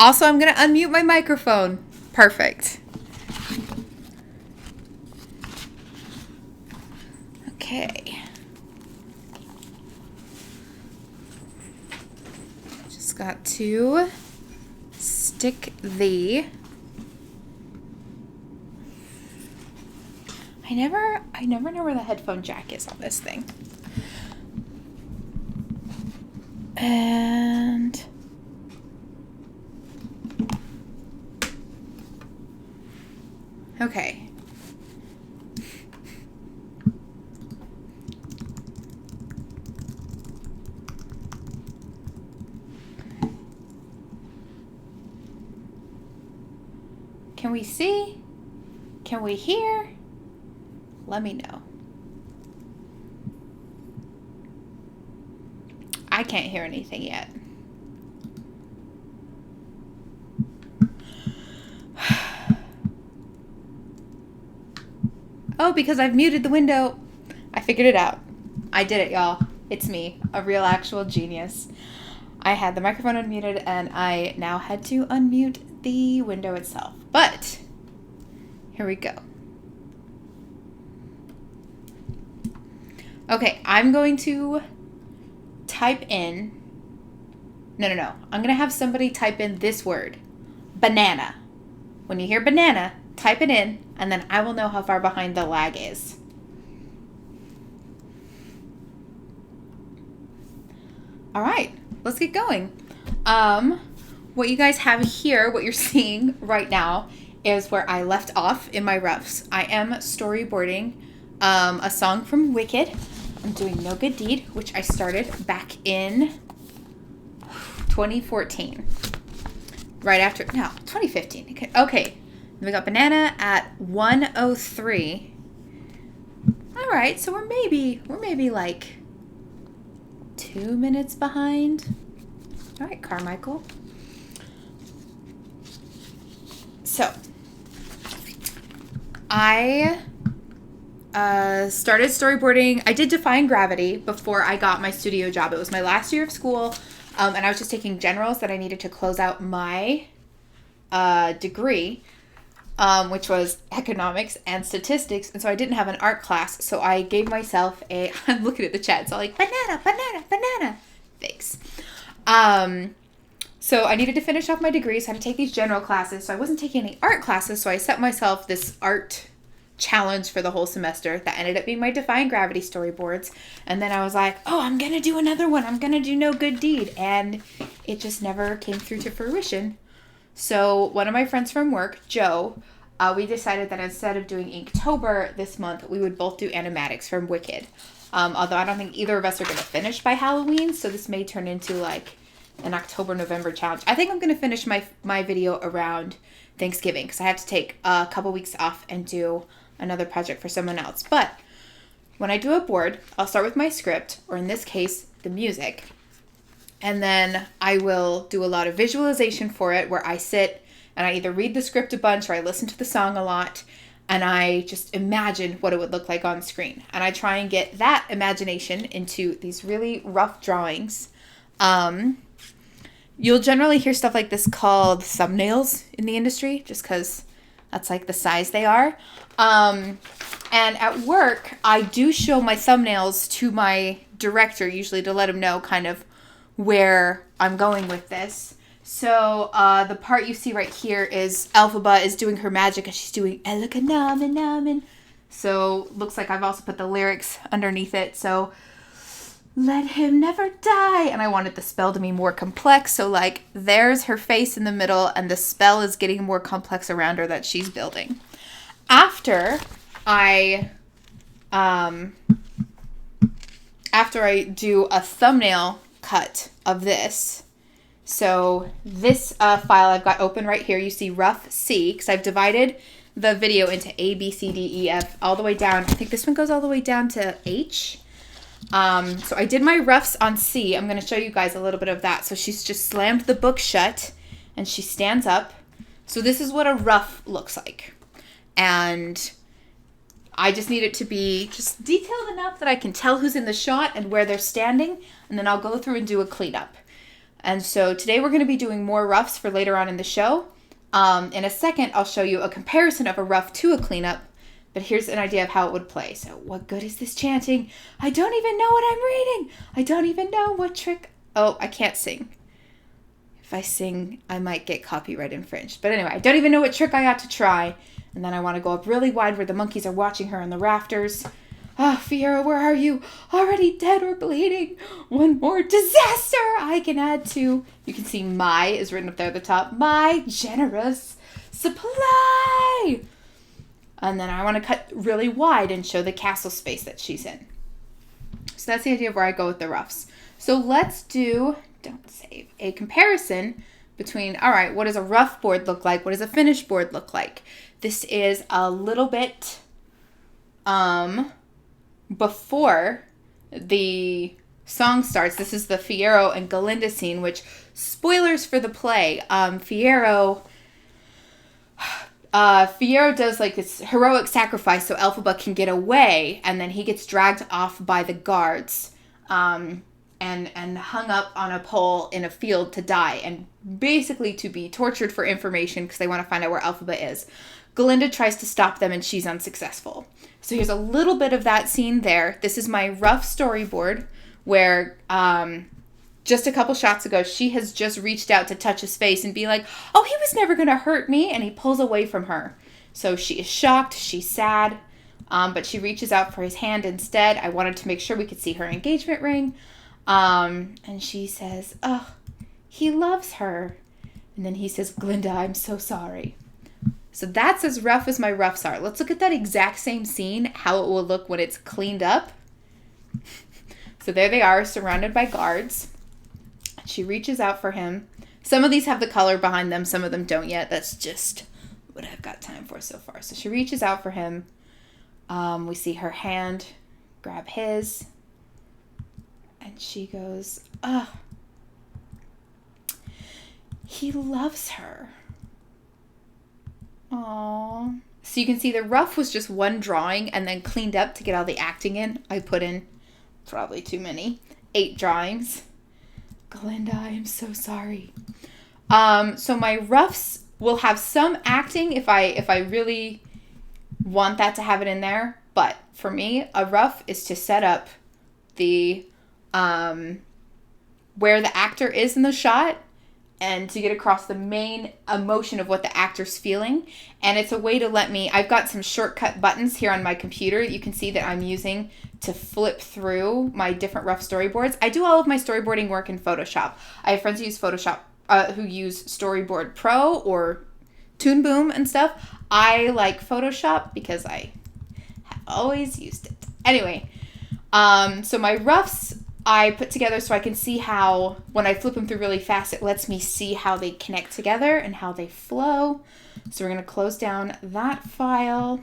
Also, I'm going to unmute my microphone. Perfect. Okay. Just got to stick the... I never know where the headphone jack is on this thing. And okay. Can we see? Can we hear? Let me know. I can't hear anything yet. Oh, because I've muted the window. I figured it out. I did it, y'all. It's me, a real actual genius. I had the microphone unmuted and I now had to unmute the window itself. But here we go. Okay, I'm going to type in... No. I'm going to have somebody type in this word. Banana. When you hear banana, type it in, and then I will know how far behind the lag is. All right, let's get going. What you guys have here, what you're seeing right now, is where I left off in my roughs. I am storyboarding a song from Wicked. I'm doing No Good Deed, which I started back in 2014. Right after, no, 2015. Okay. We got banana at 1:03. All right, so we're maybe like 2 minutes behind. All right, Carmichael. So I started storyboarding. I did Defying Gravity before I got my studio job. It was my last year of school, and I was just taking generals that I needed to close out my degree, which was economics and statistics, and so I didn't have an art class, so I gave myself a... I'm looking at the chat, so I'm like, banana. Thanks. So I needed to finish off my degree, so I had to take these general classes, so I wasn't taking any art classes, so I set myself this art challenge for the whole semester that ended up being my Defying Gravity storyboards. And then I was like, oh, I'm gonna do another one. I'm gonna do No Good Deed. And it just never came through to fruition. So one of my friends from work, Joe, we decided that instead of doing Inktober this month, we would both do animatics from Wicked. Although I don't think either of us are gonna finish by Halloween, so this may turn into like an October-November challenge. I think I'm gonna finish my video around Thanksgiving because I have to take a couple weeks off and do another project for someone else. But when I do a board, I'll start with my script, or in this case, the music. And then I will do a lot of visualization for it where I sit and I either read the script a bunch or I listen to the song a lot and I just imagine what it would look like on screen. And I try and get that imagination into these really rough drawings. You'll generally hear stuff like this called thumbnails in the industry just because that's like the size they are. And at work, I do show my thumbnails to my director, usually to let him know kind of where I'm going with this. So the part you see right here is Elphaba is doing her magic and she's doing Elakanamin. So looks like I've also put the lyrics underneath it. So let him never die. And I wanted the spell to be more complex. So like there's her face in the middle and the spell is getting more complex around her that she's building. After I do a thumbnail cut of this, so this file I've got open right here, you see rough C, because I've divided the video into A, B, C, D, E, F, all the way down. I think this one goes all the way down to H. So I did my roughs on C. I'm going to show you guys a little bit of that. So she's just slammed the book shut and she stands up. So this is what a rough looks like. And I just need it to be just detailed enough that I can tell who's in the shot and where they're standing. And then I'll go through and do a cleanup. And so today we're going to be doing more roughs for later on in the show. In a second, I'll show you a comparison of a rough to a cleanup, but here's an idea of how it would play. So what good is this chanting? I don't even know what I'm reading. I don't even know what trick. Oh, I can't sing. If I sing, I might get copyright infringed. But anyway, I don't even know what trick I ought to try. And then I want to go up really wide where the monkeys are watching her on the rafters. Ah, oh, Fiero, where are you? Already dead or bleeding. One more disaster I can add to. You can see my is written up there at the top. My generous supply. And then I want to cut really wide and show the castle space that she's in. So that's the idea of where I go with the roughs. So let's do, don't save, a comparison between, all right, what does a rough board look like? What does a finished board look like? This is a little bit before the song starts. This is the Fiero and Galinda scene, which, spoilers for the play, Fiero does like this heroic sacrifice so Elphaba can get away, and then he gets dragged off by the guards and hung up on a pole in a field to die, and basically to be tortured for information because they want to find out where Elphaba is. Galinda tries to stop them and she's unsuccessful. So here's a little bit of that scene there. This is my rough storyboard where just a couple shots ago, she has just reached out to touch his face and be like, oh, he was never going to hurt me. And he pulls away from her. So she is shocked. She's sad. But she reaches out for his hand instead. I wanted to make sure we could see her engagement ring. And she says, oh, he loves her. And then he says, Glinda, I'm so sorry. So that's as rough as my roughs are. Let's look at that exact same scene, how it will look when it's cleaned up. So there they are, surrounded by guards. She reaches out for him. Some of these have the color behind them. Some of them don't yet. That's just what I've got time for so far. So she reaches out for him. We see her hand grab his. And she goes, oh, he loves her. Aww. So you can see the rough was just one drawing and then cleaned up to get all the acting in. I put in probably too many. 8 drawings. Galinda, I am so sorry. So my roughs will have some acting if I really want that to have it in there. But for me, a rough is to set up the where the actor is in the shot and to get across the main emotion of what the actor's feeling. And it's a way to let me, I've got some shortcut buttons here on my computer that you can see that I'm using to flip through my different rough storyboards. I do all of my storyboarding work in Photoshop. I have friends who use Photoshop, who use Storyboard Pro or Toon Boom and stuff. I like Photoshop because I have always used it. Anyway, so my roughs I put together so I can see how, when I flip them through really fast, it lets me see how they connect together and how they flow. So we're going to close down that file.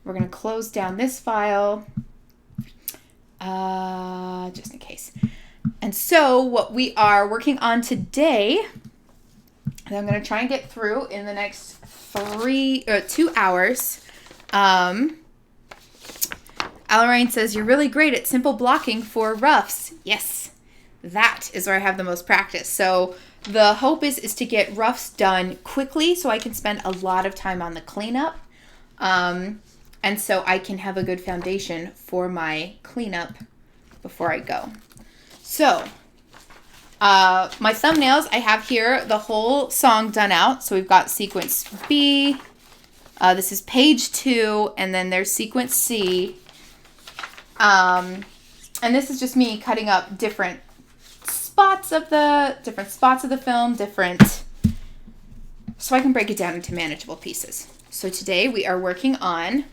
We're going to close down this file, just in case. And so what we are working on today, and I'm going to try and get through in the next 2 hours. Alarain says, you're really great at simple blocking for roughs. Yes, that is where I have the most practice. So the hope is to get roughs done quickly so I can spend a lot of time on the cleanup. And so I can have a good foundation for my cleanup before I go. So my thumbnails, I have here the whole song done out. So we've got sequence B. This is page 2, and then there's sequence C. And this is just me cutting up different spots of the film, so I can break it down into manageable pieces. So today we are working on,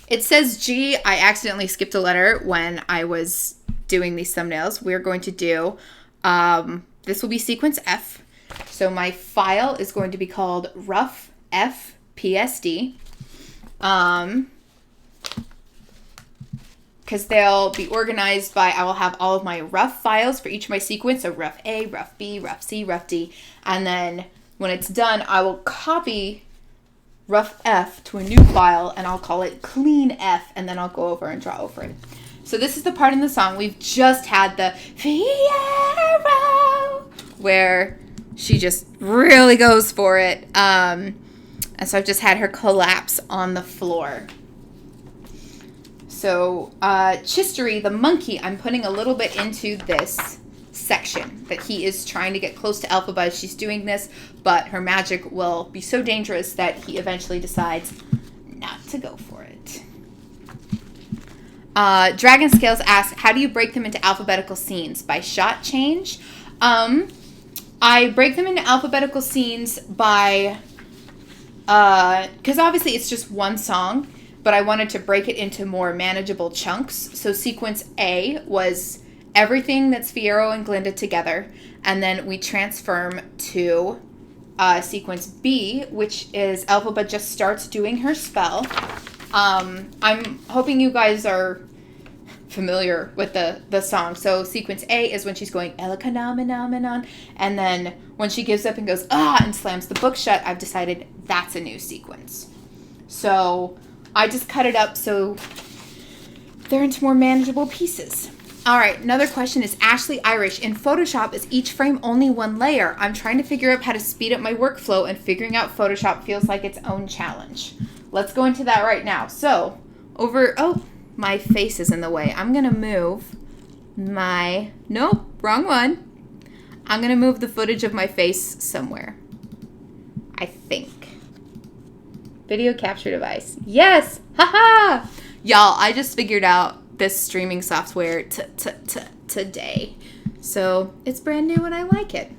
it says G. I accidentally skipped a letter when I was doing these thumbnails. We're going to do, this will be sequence F. So my file is going to be called Rough F PSD. Because they'll be organized by, I will have all of my rough files for each of my sequence. So rough A, rough B, rough C, rough D. And then when it's done, I will copy rough F to a new file and I'll call it clean F. And then I'll go over and draw over it. So this is the part in the song. We've just had the Fiero. where she just really goes for it. And so I've just had her collapse on the floor. So Chistery, the monkey, I'm putting a little bit into this section that he is trying to get close to Elphaba as she's doing this, but her magic will be so dangerous that he eventually decides not to go for it. Dragon Scales asks, how do you break them into alphabetical scenes? By shot change? I break them into alphabetical scenes by, because obviously it's just one song, but I wanted to break it into more manageable chunks. So sequence A was everything that's Fiero and Glinda together, and then we transform to sequence B, which is Elphaba just starts doing her spell. I'm hoping you guys are familiar with the song. So sequence A is when she's going Elakanaminamenon, and then when she gives up and goes and slams the book shut, I've decided that's a new sequence. So I just cut it up so they're into more manageable pieces. All right, another question is Ashley Irish. In Photoshop, is each frame only one layer? I'm trying to figure out how to speed up my workflow, and figuring out Photoshop feels like its own challenge. Let's go into that right now. So my face is in the way. I'm going to move nope, wrong one. I'm going to move the footage of my face somewhere. I think. Video capture device. Yes! Haha! Y'all, I just figured out this streaming software today. So it's brand new and I like it.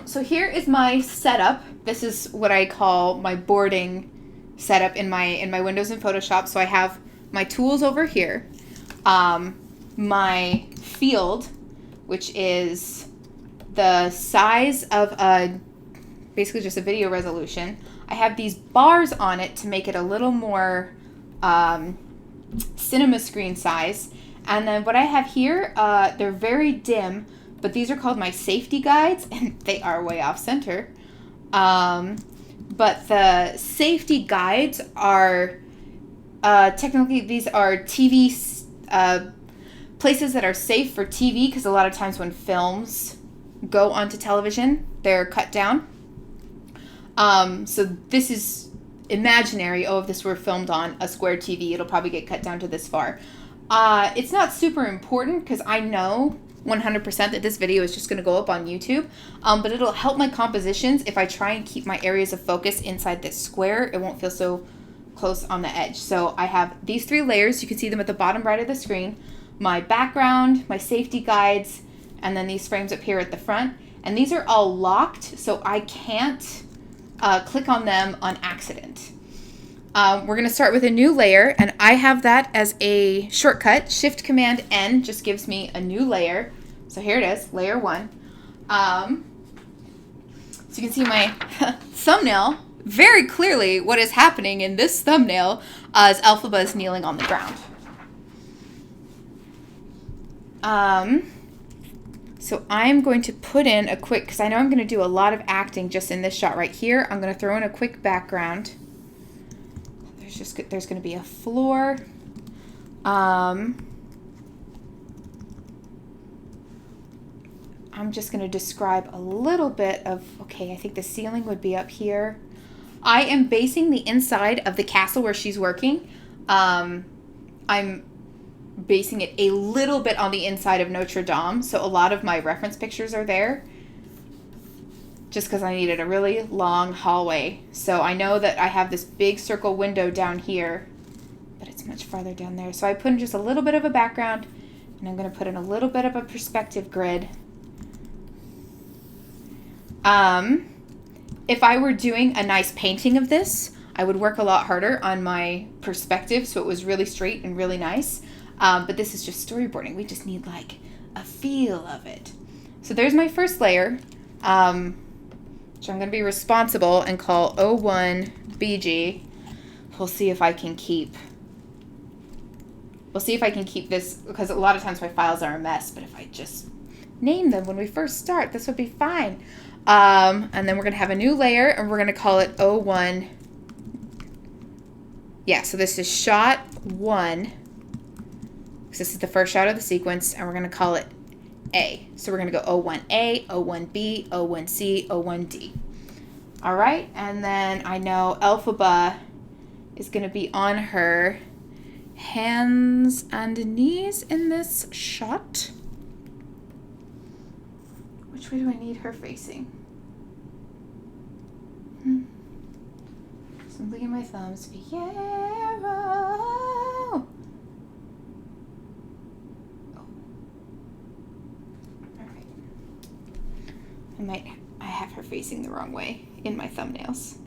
So here is my setup. This is what I call my boarding setup in my Windows and Photoshop. So I have my tools over here. My field, which is the size of basically just a video resolution. I have these bars on it to make it a little more cinema screen size. And then what I have here, they're very dim, but these are called my safety guides, and they are way off center. But the safety guides are, technically these are TV, places that are safe for TV, because a lot of times when films go onto television, they're cut down. So this is imaginary. If this were filmed on a square TV, it'll probably get cut down to this far. It's not super important because I know 100% that this video is just going to go up on YouTube, but it'll help my compositions if I try and keep my areas of focus inside this square. It won't feel so close on the edge. So I have these 3 layers. You can see them at the bottom right of the screen. My background, my safety guides, and then these frames up here at the front. And these are all locked, so I can't click on them on accident. We're going to start with a new layer, and I have that as a shortcut. Shift-Command-N just gives me a new layer. So here it is, layer 1. So you can see my thumbnail. Very clearly what is happening in this thumbnail is Elphaba is kneeling on the ground. So I'm going to put in a quick, because I know I'm going to do a lot of acting just in this shot right here. I'm going to throw in a quick background. There's going to be a floor. I'm just going to describe a little bit of, okay, I think the ceiling would be up here. I am basing the inside of the castle where she's working. I'm basing it a little bit on the inside of Notre Dame, so a lot of my reference pictures are there just because I needed a really long hallway. So I know that I have this big circle window down here, but it's much farther down there. So I put in just a little bit of a background, and I'm going to put in a little bit of a perspective grid. If I were doing a nice painting of this, I would work a lot harder on my perspective so it was really straight and really nice. But this is just storyboarding. We just need like a feel of it. So there's my first layer, which I'm going to be responsible and call 01BG. We'll see if I can keep this, because a lot of times my files are a mess, but if I just name them when we first start, this would be fine. And then we're going to have a new layer, and we're going to call it 01. Yeah, so this is shot 1. This is the first shot of the sequence, and we're going to call it 01A. So we're going to go 01A, 01B, 01C, 01D. All right, and then I know Elphaba is going to be on her hands and knees in this shot. Which way do I need her facing? So I'm looking at my thumbs. Fiero! Oh. All right. I have her facing the wrong way in my thumbnails.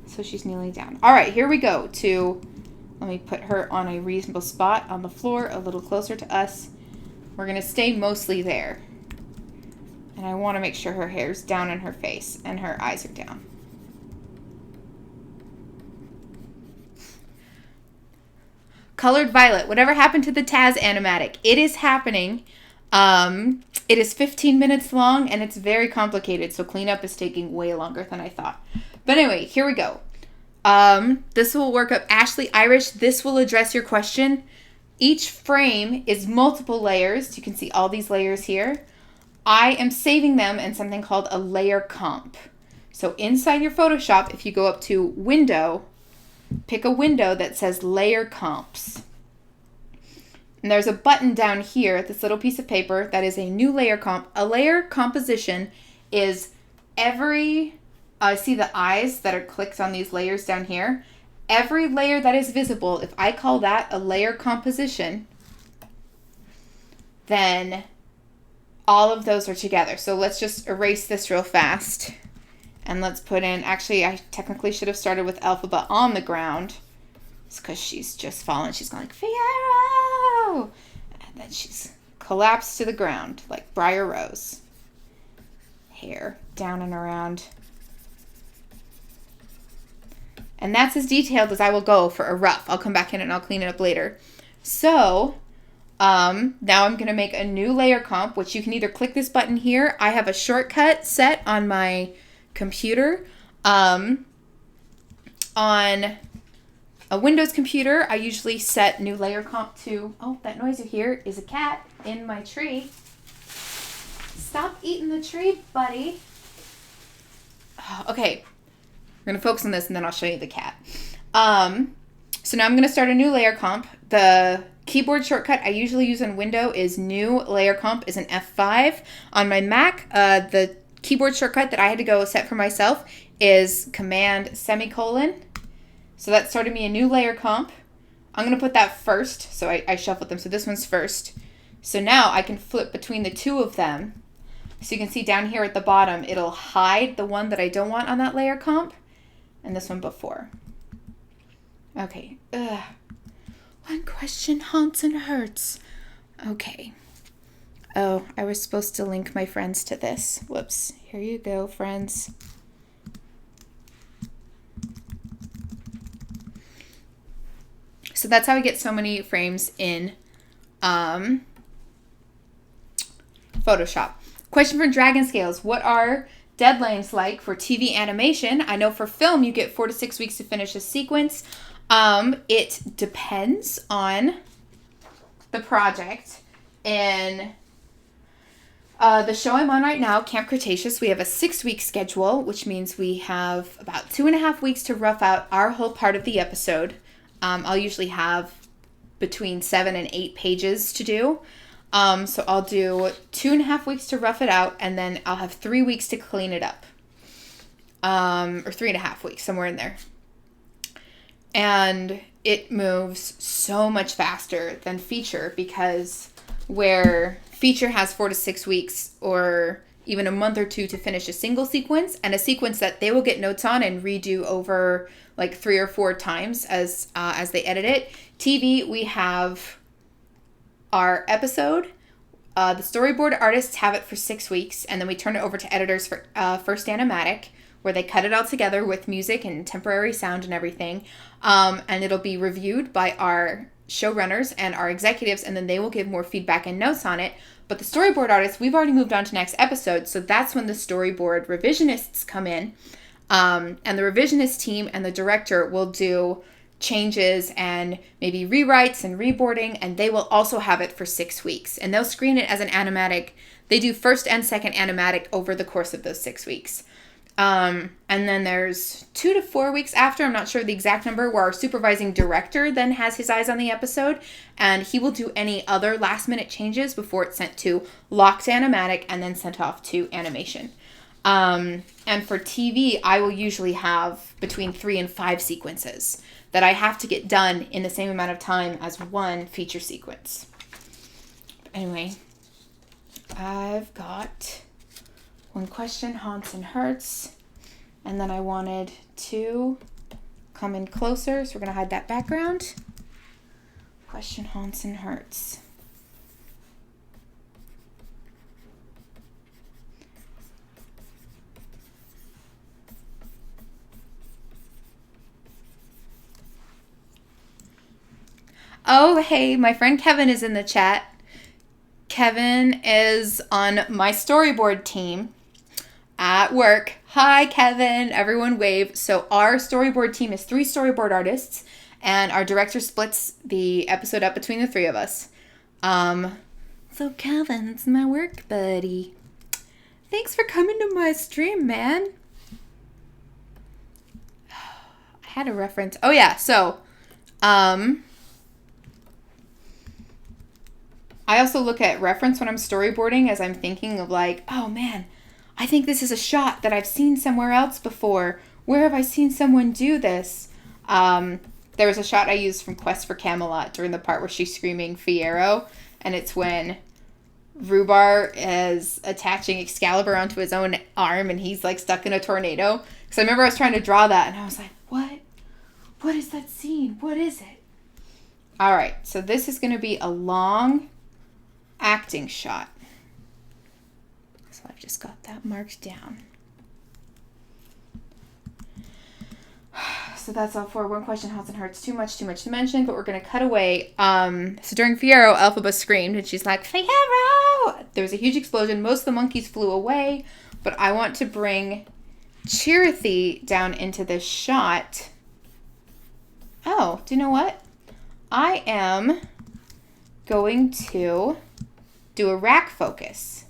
So she's kneeling down. All right, here we go let me put her on a reasonable spot on the floor, a little closer to us. We're going to stay mostly there. And I want to make sure her hair's down in her face and her eyes are down. Colored Violet. Whatever happened to the Taz animatic? It is happening. It is 15 minutes long and it's very complicated. So cleanup is taking way longer than I thought. But anyway, here we go. This will work up Ashley Irish. This will address your question. Each frame is multiple layers. You can see all these layers here. I am saving them in something called a layer comp. So inside your Photoshop, if you go up to Window, pick a window that says Layer Comps. And there's a button down here, this little piece of paper, that is a new layer comp. A layer composition is see the eyes that are clicked on these layers down here? Every layer that is visible, if I call that a layer composition, then all of those are together. So let's just erase this real fast. And let's put in, actually, I technically should have started with Elphaba on the ground. It's because she's just fallen. She's going like, Fiero! And then she's collapsed to the ground like Briar Rose. Hair down and around. And that's as detailed as I will go for a rough. I'll come back in and I'll clean it up later. So, now I'm going to make a new layer comp, which you can either click this button here. I have a shortcut set on my computer. On a Windows computer, I usually set new layer comp to, oh, that noise you hear is a cat in my tree. Stop eating the tree, buddy. Okay. We're going to focus on this and then I'll show you the cat. So now I'm going to start a new layer comp. The keyboard shortcut I usually use on Windows is new layer comp is an F5. On my Mac, the keyboard shortcut that I had to go set for myself is Command semicolon. So that started me a new layer comp. I'm going to put that first. So I shuffled them. So this one's first. So now I can flip between the two of them. So you can see down here at the bottom, it'll hide the one that I don't want on that layer comp. And this one before. Okay. Ugh. One question haunts and hurts. Okay. Oh, I was supposed to link my friends to this. Whoops. Here you go, friends. So that's how I get so many frames in Photoshop. Question from Dragon Scales. What are deadlines like for TV animation? I know for film you get 4 to 6 weeks to finish a sequence. It depends on the project. In the show I'm on right now, Camp Cretaceous, we have a 6-week schedule, which means we have about 2.5 weeks to rough out our whole part of the episode. I'll usually have between 7 and 8 pages to do. So I'll do 2.5 weeks to rough it out, and then I'll have 3 weeks to clean it up. Or 3.5 weeks, somewhere in there. And it moves so much faster than feature, because where feature has 4 to 6 weeks or even a month or 2 to finish a single sequence, and a sequence that they will get notes on and redo over like 3 or 4 times as they edit it. TV, we have our episode. The storyboard artists have it for 6 weeks, and then we turn it over to editors for First Animatic, where they cut it all together with music and temporary sound and everything. And it'll be reviewed by our showrunners and our executives, and then they will give more feedback and notes on it. But the storyboard artists, we've already moved on to next episode, so that's when the storyboard revisionists come in. And the revisionist team and the director will do changes and maybe rewrites and reboarding, and they will also have it for 6 weeks. And they'll screen it as an animatic. They do first and second animatic over the course of those 6 weeks. And then there's 2 to 4 weeks after, I'm not sure the exact number, where our supervising director then has his eyes on the episode, and he will do any other last minute changes before it's sent to locked animatic and then sent off to animation. And for TV, I will usually have between 3 and 5 sequences that I have to get done in the same amount of time as one feature sequence. Anyway, I've got one question, haunts and hurts, and then I wanted to come in closer, so we're going to hide that background. Question, haunts and hurts. Oh, hey, my friend Kevin is in the chat. Kevin is on my storyboard team at work. Hi, Kevin. Everyone wave. So our storyboard team is 3 storyboard artists, and our director splits the episode up between the 3 of us. So Kevin's my work buddy. Thanks for coming to my stream, man. I had a reference. Oh, yeah. So, I also look at reference when I'm storyboarding as I'm thinking of like, oh man, I think this is a shot that I've seen somewhere else before. Where have I seen someone do this? There was a shot I used from Quest for Camelot during the part where she's screaming Fiyero, and it's when Rhubarb is attaching Excalibur onto his own arm and he's like stuck in a tornado. Because I remember I was trying to draw that and I was like, what? What is that scene? What is it? All right, so this is going to be a long acting shot. So I've just got that marked down. So that's all for one question, haunts and hurts. Too much to mention, but we're going to cut away. So during Fiyero, Elphaba screamed, and she's like, Fiyero! There was a huge explosion. Most of the monkeys flew away, but I want to bring Chirithy down into this shot. Oh, do you know what? I am going to do a rack focus.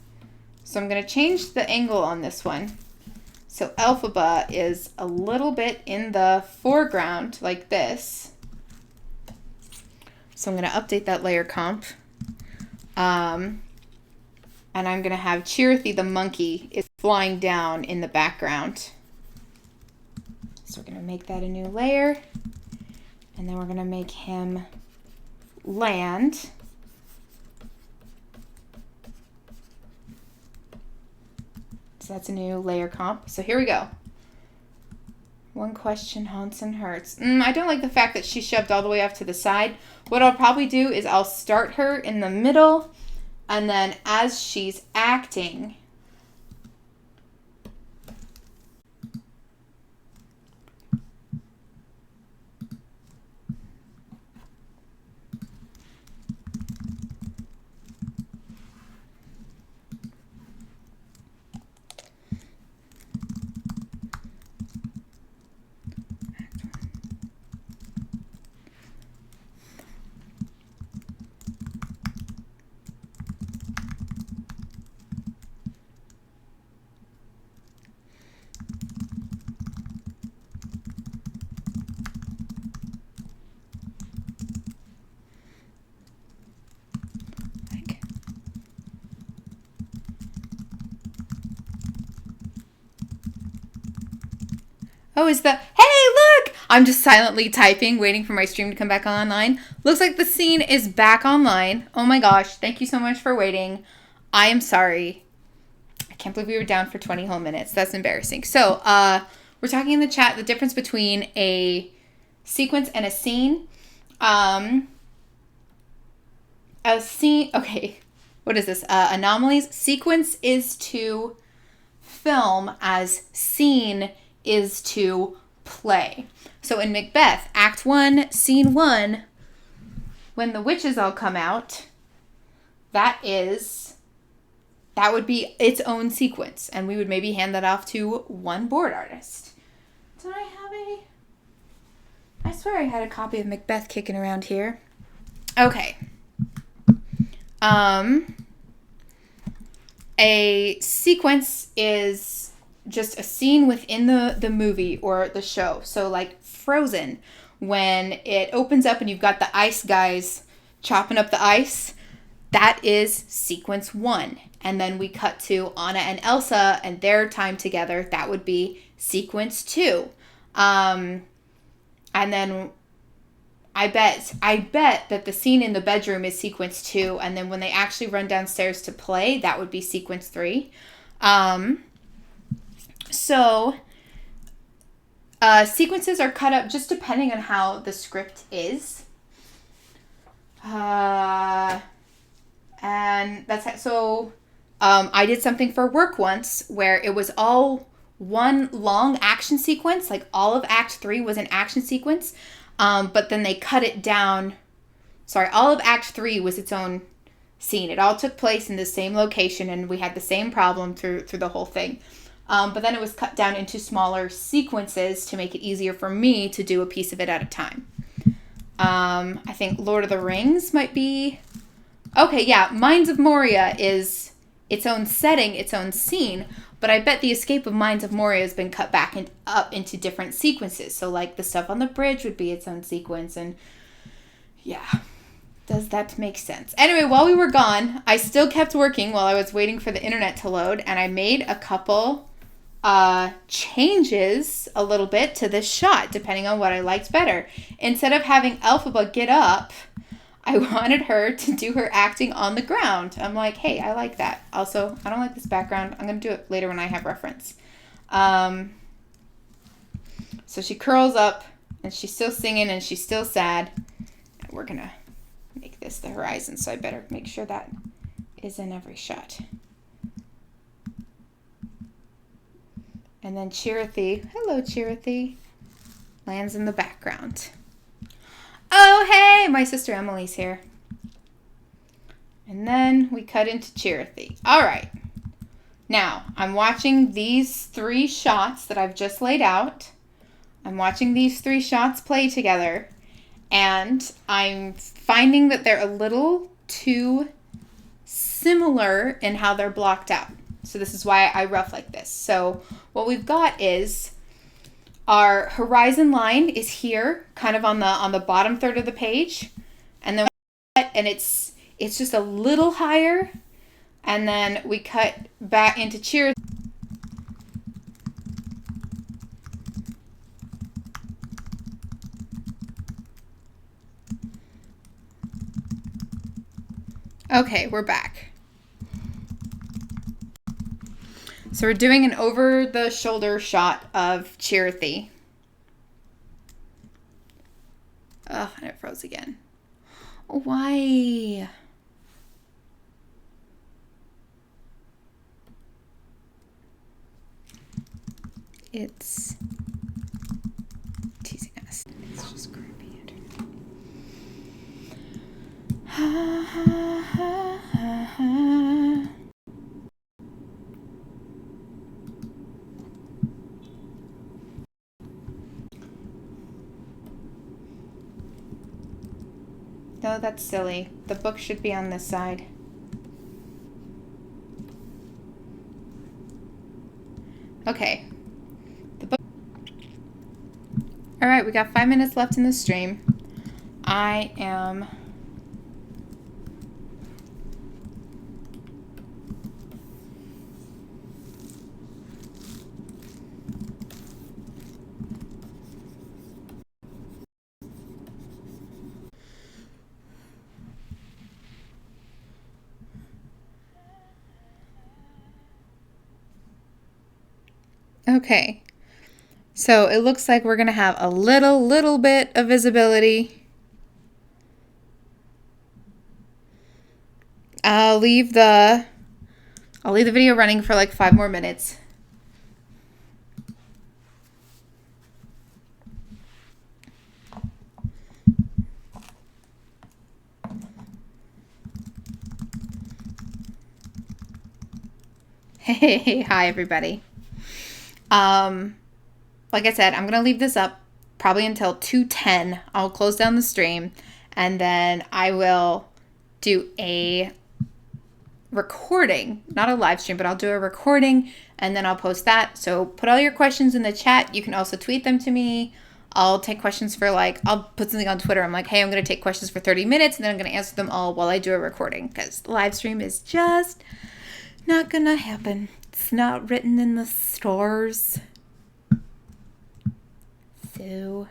So I'm going to change the angle on this one. So Elphaba is a little bit in the foreground like this. So I'm going to update that layer comp. And I'm going to have Chirithy the monkey is flying down in the background. So we're going to make that a new layer. And then we're going to make him land. So that's a new layer comp. So here we go. One question, haunts and hurts. I don't like the fact that she's shoved all the way off to the side. What I'll probably do is I'll start her in the middle, and then as she's acting, oh, is the, hey, look! I'm just silently typing, waiting for my stream to come back online. Looks like the scene is back online. Oh my gosh, thank you so much for waiting. I am sorry. I can't believe we were down for 20 whole minutes. That's embarrassing. So, we're talking in the chat the difference between a sequence and a scene. A scene, okay, what is this? Anomalies. Sequence is to film as scene is to play. So in Macbeth, Act 1, Scene 1, when the witches all come out, that would be its own sequence, and we would maybe hand that off to one board artist. Did I have I swear I had a copy of Macbeth kicking around here. Okay. A sequence is just a scene within the movie or the show. So like Frozen, when it opens up and you've got the ice guys chopping up the ice, that is sequence 1. And then we cut to Anna and Elsa and their time together. That would be sequence 2. And then I bet that the scene in the bedroom is sequence 2, and then when they actually run downstairs to play, that would be sequence 3. Sequences are cut up just depending on how the script is. And that's so. I did something for work once where it was all one long action sequence, like all of Act 3 was an action sequence. But then they cut it down. Sorry, all of Act 3 was its own scene. It all took place in the same location, and we had the same problem through the whole thing. But then it was cut down into smaller sequences to make it easier for me to do a piece of it at a time. I think Lord of the Rings might be... Okay, yeah, Mines of Moria is its own setting, its own scene, but I bet the escape of Mines of Moria has been cut back and up into different sequences. So like the stuff on the bridge would be its own sequence, and yeah, does that make sense? Anyway, while we were gone, I still kept working while I was waiting for the internet to load, and I made a couple changes a little bit to this shot, depending on what I liked better. Instead of having Elphaba get up, I wanted her to do her acting on the ground. I'm like, hey, I like that. Also, I don't like this background. I'm going to do it later when I have reference. So she curls up, and she's still singing, and she's still sad. And we're going to make this the horizon, so I better make sure that is in every shot. And then Chirithy, hello Chirithy, lands in the background. Oh, hey, my sister Emily's here. And then we cut into Chirithy. All right. Now, I'm watching these 3 shots that I've just laid out. I'm watching these 3 shots play together. And I'm finding that they're a little too similar in how they're blocked out. So this is why I rough like this. So what we've got is our horizon line is here, kind of on the bottom third of the page. And then it's just a little higher. And then we cut back into Cheers. Okay, we're back. So we're doing an over-the-shoulder shot of Chirithy. Oh, and it froze again. Why? It's teasing us. It's just creepy. No, that's silly. The book should be on this side. Okay. The book. All right, we got 5 minutes left in the stream. I am... Okay, so it looks like we're going to have a little bit of visibility. I'll leave the video running for like 5 more minutes. Hey, hi everybody. Like I said, I'm going to leave this up probably until 2:10. I'll close down the stream, and then I will do a recording, not a live stream, but I'll do a recording, and then I'll post that. So put all your questions in the chat. You can also tweet them to me. I'll take questions for I'll put something on Twitter. I'm like, hey, I'm going to take questions for 30 minutes, and then I'm going to answer them all while I do a recording, because the live stream is just not going to happen. It's not written in the stars. So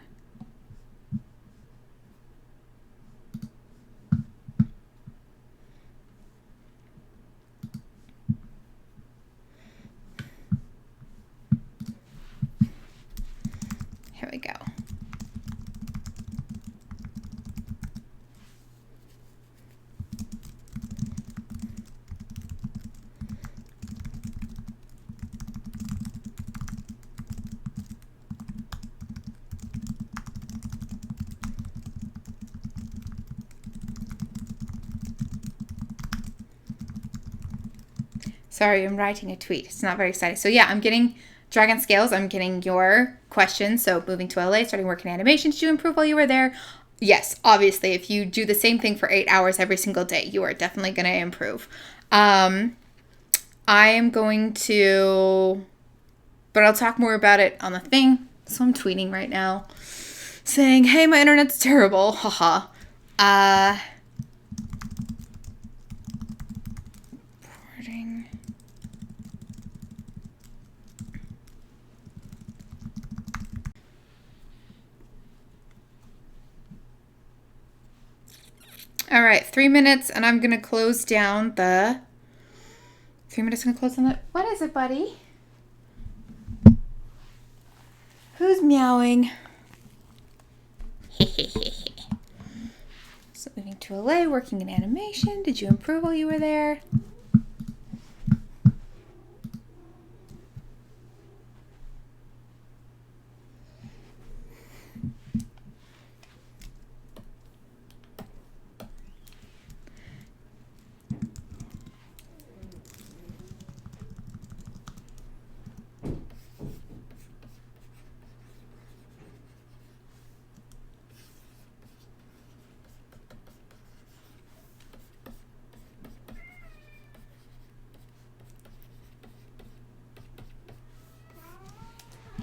here we go. Sorry, I'm writing a tweet. It's not very exciting. So yeah, I'm getting Dragon Scales. I'm getting your questions. So moving to LA, starting work in animation. Did you improve while you were there? Yes, obviously. If you do the same thing for 8 hours every single day, you are definitely going to improve. I am going to, but I'll talk more about it on the thing. So I'm tweeting right now saying, hey, my internet's terrible. Haha. All right, 3 minutes, and I'm going to close down the... 3 minutes going to close down the... What is it, buddy? Who's meowing? So moving to LA, working in animation. Did you improve while you were there?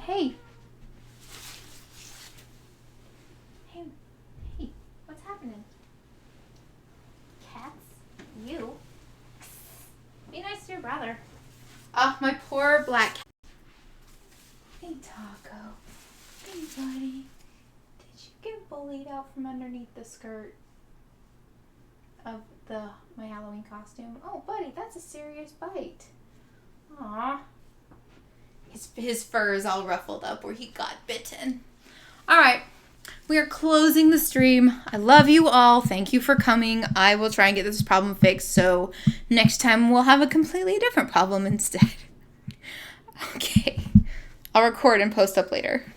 Hey. Hey, what's happening? Cats? You? Be nice to your brother. Oh, my poor black cat. Hey, Taco. Hey, buddy. Did you get bullied out from underneath the skirt of my Halloween costume? Oh, buddy, that's a serious bite. Aw. His fur is all ruffled up where he got bitten. All right. We are closing the stream. I love you all. Thank you for coming. I will try and get this problem fixed, so next time we'll have a completely different problem instead. Okay. I'll record and post up later.